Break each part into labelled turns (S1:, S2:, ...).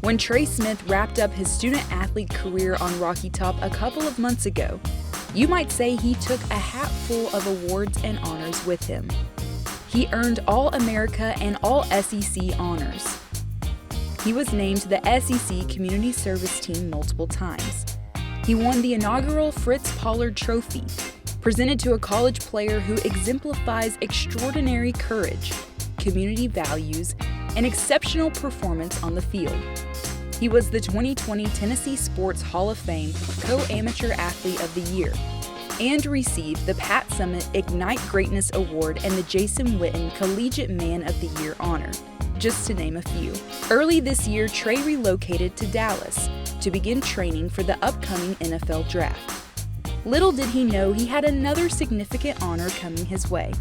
S1: when Trey Smith wrapped up his student-athlete career on Rocky Top a couple of months ago. You might say he took a hat full of awards and honors with him. He earned All-America and All-SEC honors. He was named to the SEC Community Service Team multiple times. He won the inaugural Fritz Pollard Trophy, presented to a college player who exemplifies extraordinary courage, community values, and exceptional performance on the field. He was the 2020 Tennessee Sports Hall of Fame Co-Amateur Athlete of the Year and received the Pat Summitt Ignite Greatness Award and the Jason Witten Collegiate Man of the Year honor, just to name a few. Early this year, Trey relocated to Dallas to begin training for the upcoming NFL Draft. Little did he know he had another significant honor coming his way.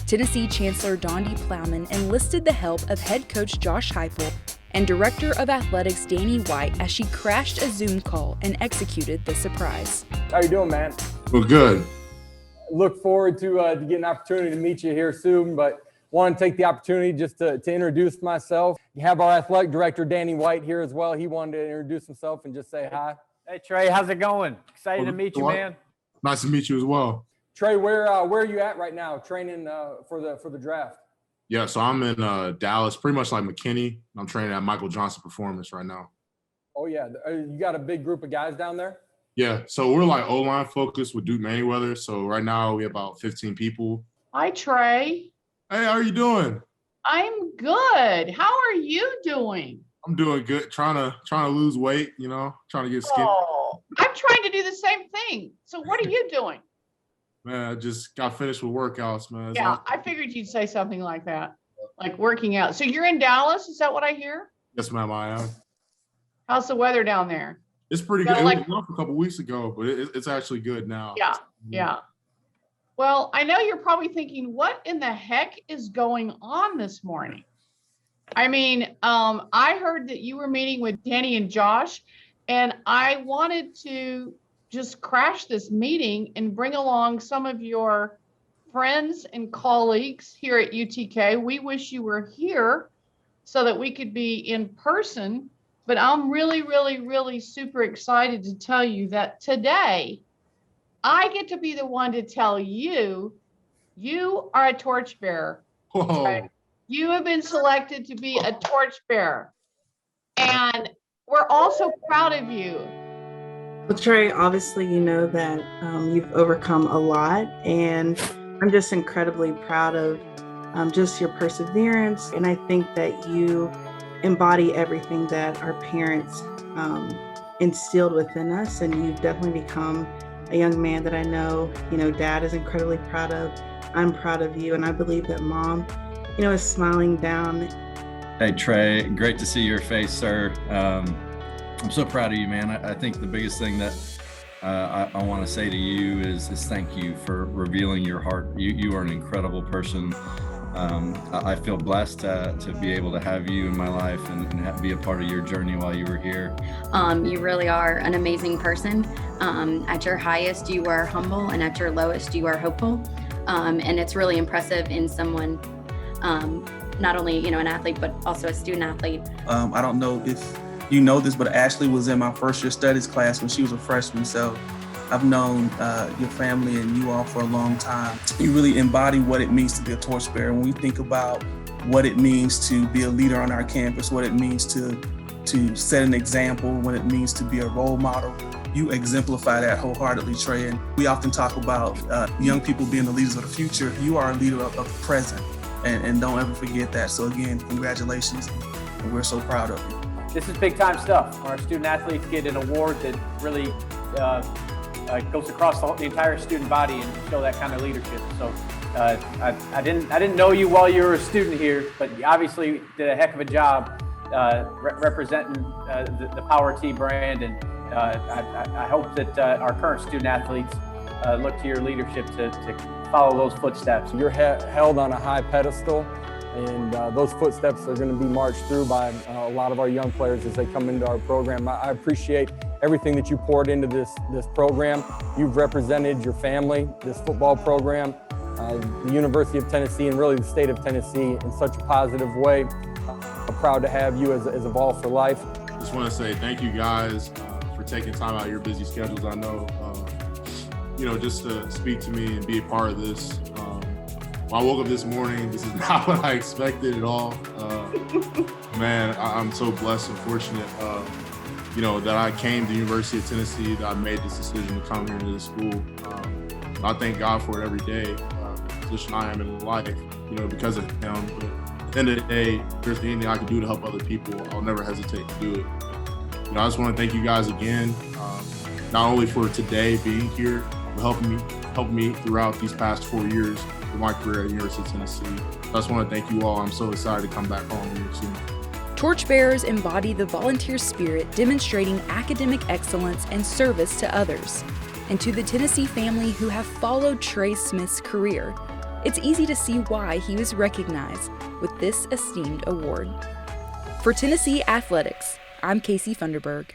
S1: Tennessee Chancellor Dondi Plowman enlisted the help of head coach Josh Heupel and Director of Athletics Danny White as she crashed a Zoom call and executed the surprise.
S2: How you doing, man?
S3: Well, good.
S2: Look forward to getting an opportunity to meet you here soon, but want to take the opportunity just to introduce myself. You have our athletic director, Danny White, here as well. He wanted to introduce himself and just say hi.
S4: Hey, Trey, how's it going? Excited to meet you, man.
S3: Nice to meet you as well.
S2: Trey, where are you at right now training for the draft?
S3: Yeah, so I'm in Dallas, pretty much like McKinney. I'm training at Michael Johnson Performance right now.
S2: Oh, yeah. You got a big group of guys down there?
S3: Yeah, so we're like O-line focused with Duke Manyweather. So right now we have about 15 people.
S5: Hi, Trey.
S3: Hey, how are you doing?
S5: I'm good. How are you doing?
S3: I'm doing good. Trying to lose weight, trying to get skinny.
S5: Oh, I'm trying to do the same thing. So what are you doing?
S3: Man, I just got finished with workouts, man.
S5: Yeah, I figured you'd say something like that, like working out. So you're in Dallas? Is that what I hear?
S3: Yes, ma'am, I am.
S5: How's the weather down there?
S3: It's pretty good. It was rough a couple weeks ago, but it's actually good now.
S5: Yeah. Well, I know you're probably thinking, what in the heck is going on this morning? I mean, I heard that you were meeting with Danny and Josh, and I wanted to just crash this meeting and bring along some of your friends and colleagues here at UTK. We wish you were here so that we could be in person, but I'm really, really, really super excited to tell you that today I get to be the one to tell you, you are a torchbearer.
S3: Whoa.
S5: Right? You have been selected to be a torchbearer, and we're also proud of you.
S6: Well, Trey, obviously, you know that you've overcome a lot, and I'm just incredibly proud of just your perseverance. And I think that you embody everything that our parents instilled within us, and you've definitely become a young man that I know, Dad is incredibly proud of. I'm proud of you, and I believe that Mom, is smiling down.
S7: Hey, Trey, great to see your face, sir. I'm so proud of you, man. I think the biggest thing that I want to say to you is thank you for revealing your heart. You are an incredible person. I feel blessed to be able to have you in my life and be a part of your journey while you were here.
S8: You really are an amazing person. At your highest, you are humble, and at your lowest, you are hopeful. And it's really impressive in someone, not only, an athlete, but also a student athlete.
S9: I don't know if you know this, but Ashley was in my first year studies class when she was a freshman. So I've known your family and you all for a long time. You really embody what it means to be a torchbearer. When we think about what it means to be a leader on our campus, what it means to set an example, what it means to be a role model, you exemplify that wholeheartedly, Trey. And we often talk about young people being the leaders of the future. You are a leader of the present, and don't ever forget that. So again, congratulations, and we're so proud of you.
S4: This is big time stuff. Our student athletes get an award that really goes across the entire student body and show that kind of leadership. So I didn't know you while you were a student here, but you obviously did a heck of a job representing the Power T brand, and I hope that our current student athletes look to your leadership to follow those footsteps.
S2: You're held on a high pedestal, and those footsteps are going to be marched through by a lot of our young players as they come into our program. I appreciate everything that you poured into this program. You've represented your family, this football program, the University of Tennessee, and really the state of Tennessee in such a positive way. I'm proud to have you as a Ball for Life.
S3: just want to say thank you guys for taking time out of your busy schedules. I know, just to speak to me and be a part of this. When I woke up this morning, this is not what I expected at all. Man, I'm so blessed and fortunate, that I came to the University of Tennessee, that I made this decision to come here to this school. I thank God for it every day, the position I am in life, because of him. But at the end of the day, if there's anything I can do to help other people, I'll never hesitate to do it. I just want to thank you guys again, not only for today being here, but helping me throughout these past 4 years of my career at the University of Tennessee. I just want to thank you all. I'm so excited to come back home here soon.
S1: Torchbearers embody the volunteer spirit, demonstrating academic excellence and service to others. And to the Tennessee family who have followed Trey Smith's career, it's easy to see why he was recognized with this esteemed award. For Tennessee Athletics, I'm Casey Funderburg.